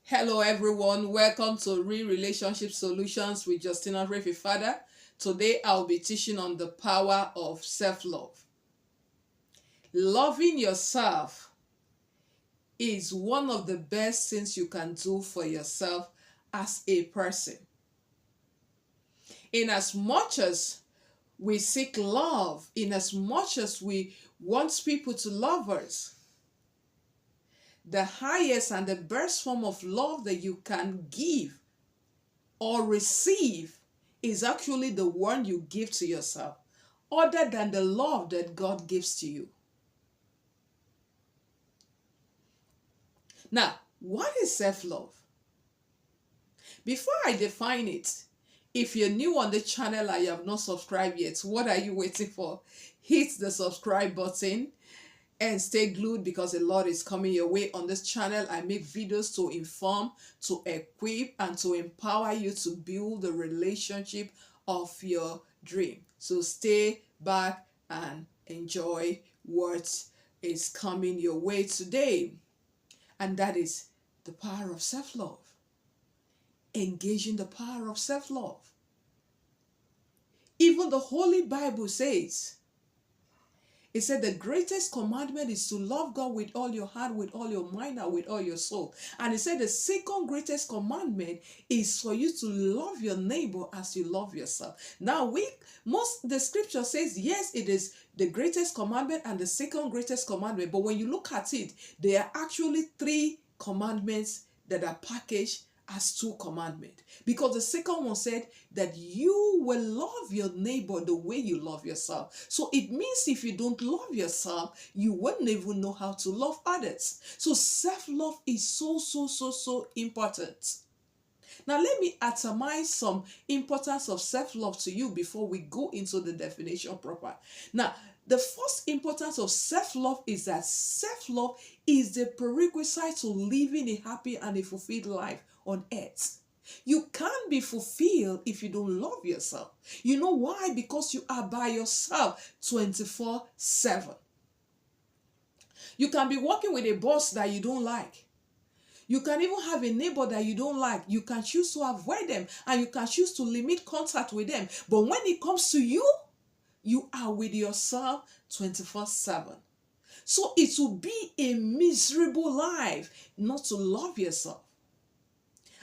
Hello everyone, welcome to Real Relationship Solutions with Justina Refi Father. Today I'll be teaching on the power of self-love. Loving yourself is one of the best things you can do for yourself as a person. In as much as we seek love, in as much as we want people to love us, the highest and the best form of love that you can give or receive is actually the one you give to yourself, other than the love that God gives to you. Now, what is self-love? Before I define it, if you're new on the channel and you have not subscribed yet, what are you waiting for? Hit the subscribe button and stay glued because a lot is coming your way on this channel. I make videos to inform, to equip, and to empower you to build the relationship of your dream. So stay back and enjoy what is coming your way today. And that is the power of self-love. Engaging the power of self-love. Even the Holy Bible says, it said the greatest commandment is to love God with all your heart, with all your mind, and with all your soul. And it said the second greatest commandment is for you to love your neighbor as you love yourself. Now, the scripture says, yes, it is the greatest commandment and the second greatest commandment. But when you look at it, there are actually three commandments that are packaged as two commandments, because the second one said that you will love your neighbor the way you love yourself. So it means if you don't love yourself, you wouldn't even know how to love others. So self-love is so important. Now let me atomize some importance of self-love to you before we go into the definition proper. Now, the first importance of self-love is that self-love is the prerequisite to living a happy and a fulfilled life on earth. You can't be fulfilled if you don't love yourself. You know why? Because you are by yourself 24/7. You can be working with a boss that you don't like. You can even have a neighbor that you don't like. You can choose to avoid them and you can choose to limit contact with them. But when it comes to you, you are with yourself 24/7. So it will be a miserable life not to love yourself.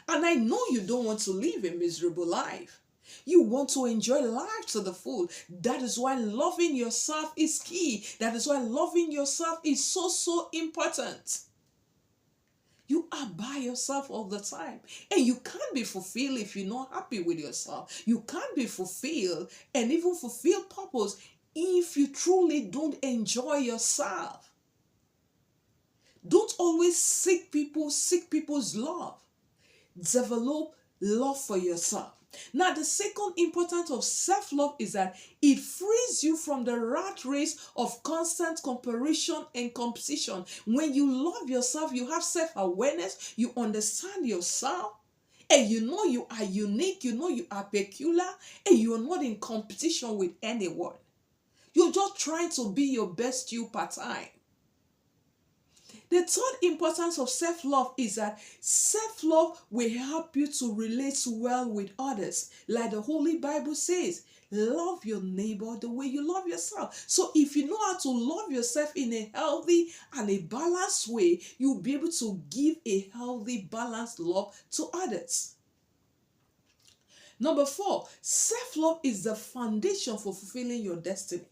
And I know you don't want to live a miserable life. You want to enjoy life to the full. That is why loving yourself is key. That is why loving yourself is so important. You are by yourself all the time. And you can't be fulfilled if you're not happy with yourself. You can't be fulfilled and even fulfill purpose if you truly don't enjoy yourself. Don't always seek people's love. Develop love for yourself. Now, the second importance of self-love is that it frees you from the rat race of constant comparison and competition. When you love yourself, you have self-awareness, you understand yourself, and you know you are unique, you know you are peculiar, and you are not in competition with anyone. You're just trying to be your best you part time. The third importance of self-love is that self-love will help you to relate well with others. Like the Holy Bible says, love your neighbor the way you love yourself. So if you know how to love yourself in a healthy and a balanced way, you'll be able to give a healthy, balanced love to others. Number 4, self-love is the foundation for fulfilling your destiny.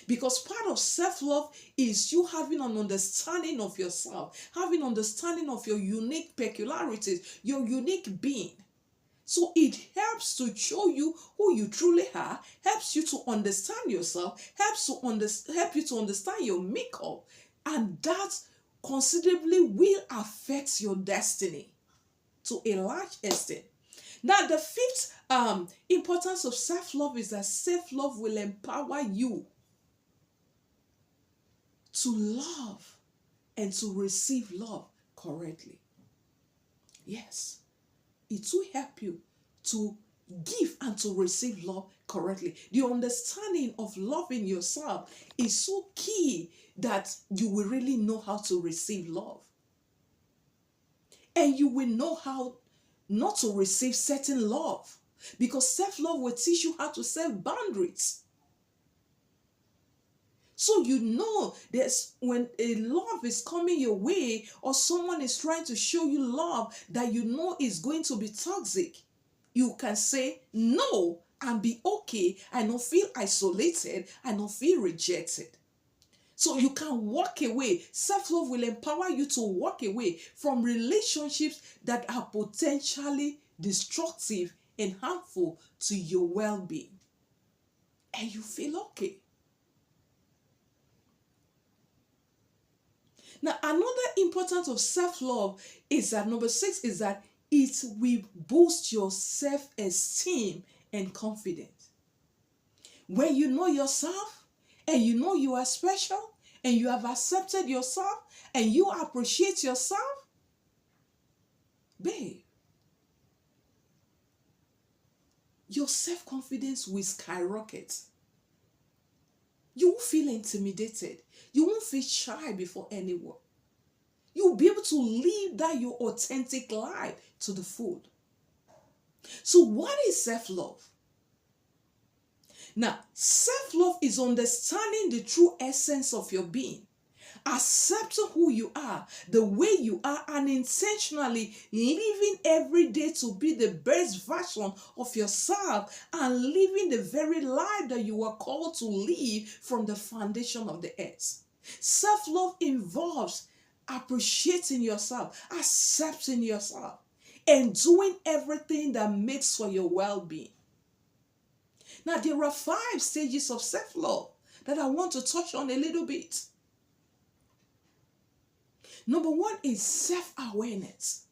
Because part of self-love is you having an understanding of yourself, having understanding of your unique peculiarities, your unique being. So it helps to show you who you truly are, helps you to understand yourself, help you to understand your makeup, and that considerably will affect your destiny to a large extent. Now, the fifth importance of self-love is that self-love will empower you to love and to receive love correctly. Yes, it will help you to give and to receive love correctly. The understanding of loving yourself is so key that you will really know how to receive love. And you will know how not to receive certain love. Because self-love will teach you how to set boundaries. So you know there's when a love is coming your way or someone is trying to show you love that you know is going to be toxic, you can say no and be okay. I don't feel isolated. I don't feel rejected. So you can walk away. Self-love will empower you to walk away from relationships that are potentially destructive and harmful to your well-being. And you feel okay. Now, another importance of self-love is that number 6 is that it will boost your self-esteem and confidence. When you know yourself and you know you are special and you have accepted yourself and you appreciate yourself, babe, your self-confidence will skyrocket. You won't feel intimidated. You won't feel shy before anyone. You'll be able to live that your authentic life to the full. So what is self-love? Now, self-love is understanding the true essence of your being, accepting who you are, the way you are, and intentionally living every day to be the best version of yourself and living the very life that you are called to live from the foundation of the earth. Self-love involves appreciating yourself, accepting yourself, and doing everything that makes for your well-being. Now, there are 5 stages of self-love that I want to touch on a little bit. Number 1 is self-awareness.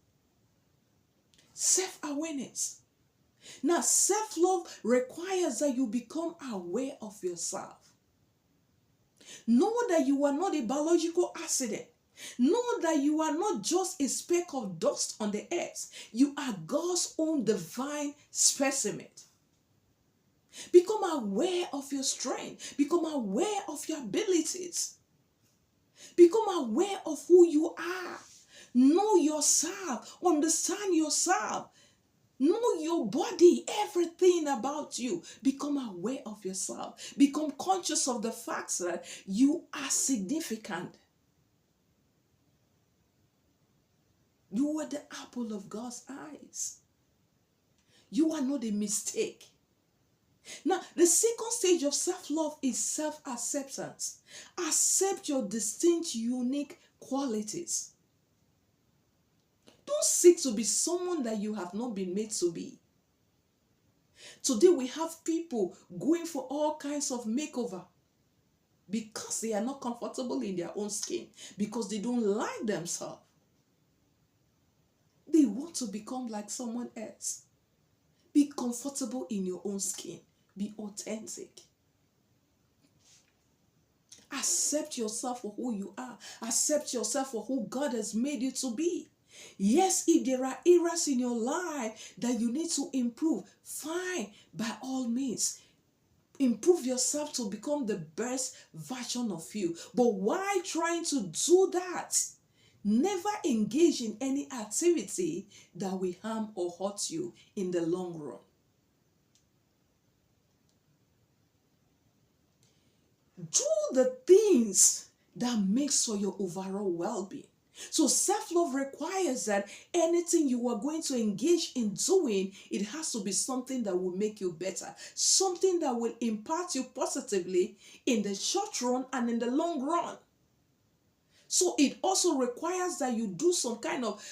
Self-awareness. Now, self-love requires that you become aware of yourself. Know that you are not a biological accident. Know that you are not just a speck of dust on the earth. You are God's own divine specimen. Become aware of your strength. Become aware of your abilities. Become aware of who you are. Know yourself. Understand yourself. Know your body, everything about you. Become aware of yourself. Become conscious of the fact that you are significant. You are the apple of God's eyes. You are not a mistake. Now, the second stage of self-love is self-acceptance. Accept your distinct, unique qualities. Don't seek to be someone that you have not been made to be. Today we have people going for all kinds of makeover because they are not comfortable in their own skin, because they don't like themselves. They want to become like someone else. Be comfortable in your own skin. Be authentic. Accept yourself for who you are. Accept yourself for who God has made you to be. Yes, if there are areas in your life that you need to improve, fine, by all means. Improve yourself to become the best version of you. But while trying to do that, never engage in any activity that will harm or hurt you in the long run. Do the things that makes for your overall well-being. So self-love requires that anything you are going to engage in doing, it has to be something that will make you better. Something that will impact you positively in the short run and in the long run. So it also requires that you do some kind of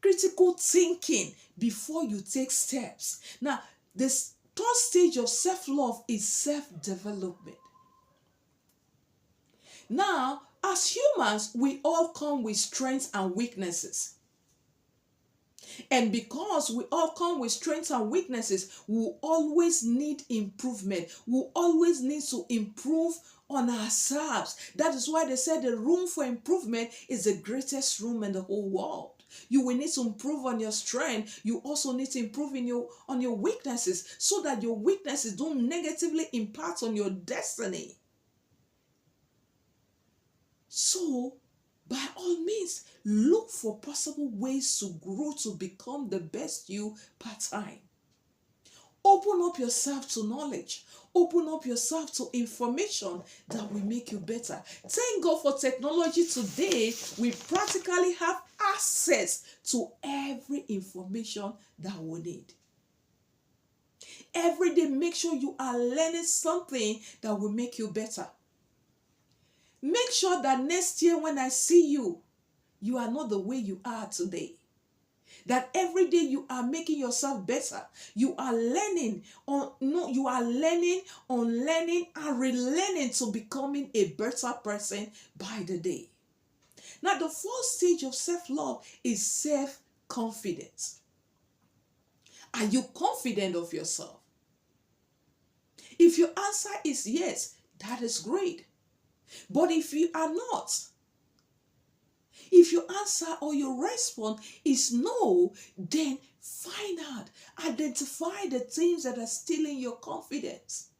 critical thinking before you take steps. Now, this third stage of self-love is self-development. Now, as humans, we all come with strengths and weaknesses. And because we all come with strengths and weaknesses, we always need improvement. We always need to improve on ourselves. That is why they said the room for improvement is the greatest room in the whole world. You will need to improve on your strength. You also need to improve on your weaknesses so that your weaknesses don't negatively impact on your destiny. So, By all means, look for possible ways to grow to become the best you part time. Open up yourself to knowledge. Open up yourself to information that will make you better. Thank God for technology today. We practically have access to every information that we need. Every day, make sure you are learning something that will make you better. Make sure that next year when I see you, you are not the way you are today. That every day you are making yourself better. You are learning on no, you are learning, unlearning, and relearning to becoming a better person by the day. Now, the fourth stage of self-love is self-confidence. Are you confident of yourself? If your answer is yes, that is great. But if you are not, if your answer or your response is no, then find out, identify the things that are stealing your confidence.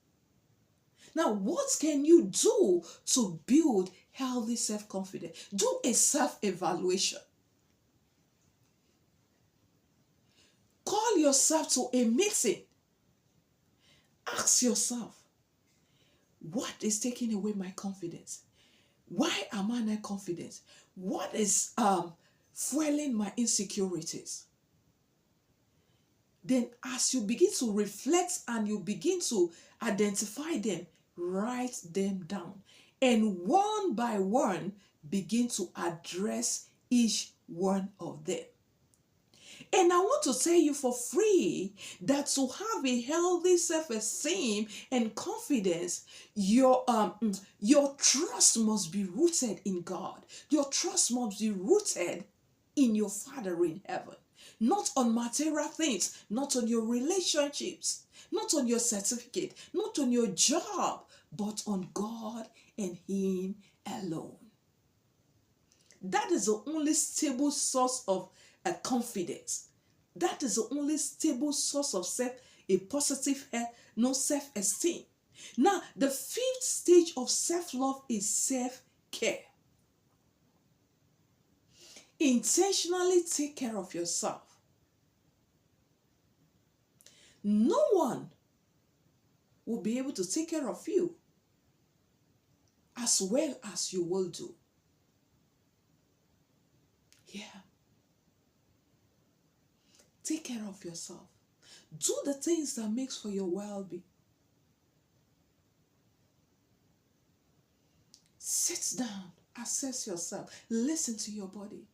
Now, what can you do to build healthy self-confidence? Do a self-evaluation. Call yourself to a meeting. Ask yourself, what is taking away my confidence? Why am I not confident? What is fueling my insecurities? Then as you begin to reflect and you begin to identify them, write them down. And one by one, begin to address each one of them. And I want to tell you for free that to have a healthy self-esteem and confidence, your trust must be rooted in God. Your trust must be rooted in your Father in heaven. Not on material things, not on your relationships, not on your certificate, not on your job, but on God and Him alone. That is the only stable source of confidence. That is the only stable source of a positive self-esteem. Now, the fifth stage of self-love is self-care. Intentionally take care of yourself. No one will be able to take care of you as well as you will do. Yeah. Take care of yourself. Do the things that makes for your well-being. Sit down, assess yourself, listen to your body.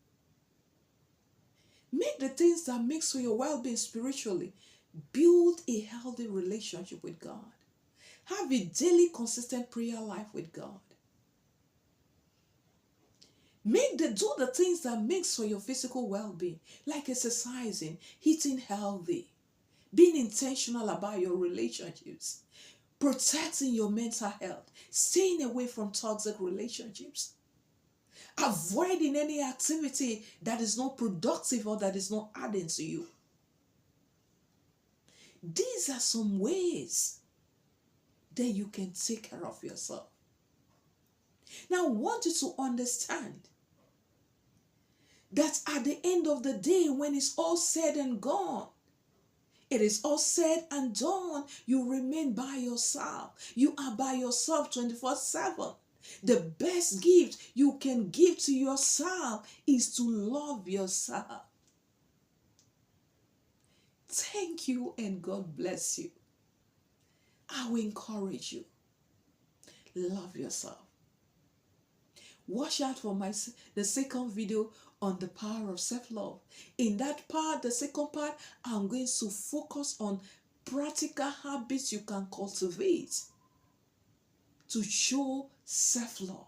Make the things that makes for your well-being spiritually. Build a healthy relationship with God. Have a daily consistent prayer life with God. Do the things that makes for your physical well-being, like exercising, eating healthy, being intentional about your relationships, protecting your mental health, staying away from toxic relationships, avoiding any activity that is not productive or that is not adding to you. These are some ways that you can take care of yourself. Now, I want you to understand that at the end of the day, when it's all said and gone, it is all said and done, you remain by yourself. You are by yourself 24/7. The best gift you can give to yourself is to love yourself. Thank you and God bless you. I will encourage you. Love yourself. Watch out for the second video on the power of self-love. In that part, the second part, I'm going to focus on practical habits you can cultivate to show self-love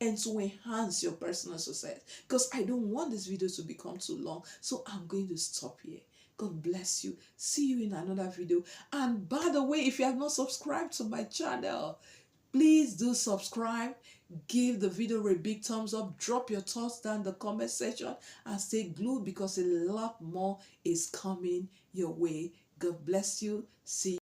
and to enhance your personal success. Because I don't want this video to become too long, so I'm going to stop here. God bless you. See you in another video. And by the way, if you have not subscribed to my channel, please do subscribe. Give the video a big thumbs up. Drop your thoughts down in the comment section and stay glued because a lot more is coming your way. God bless you. See you.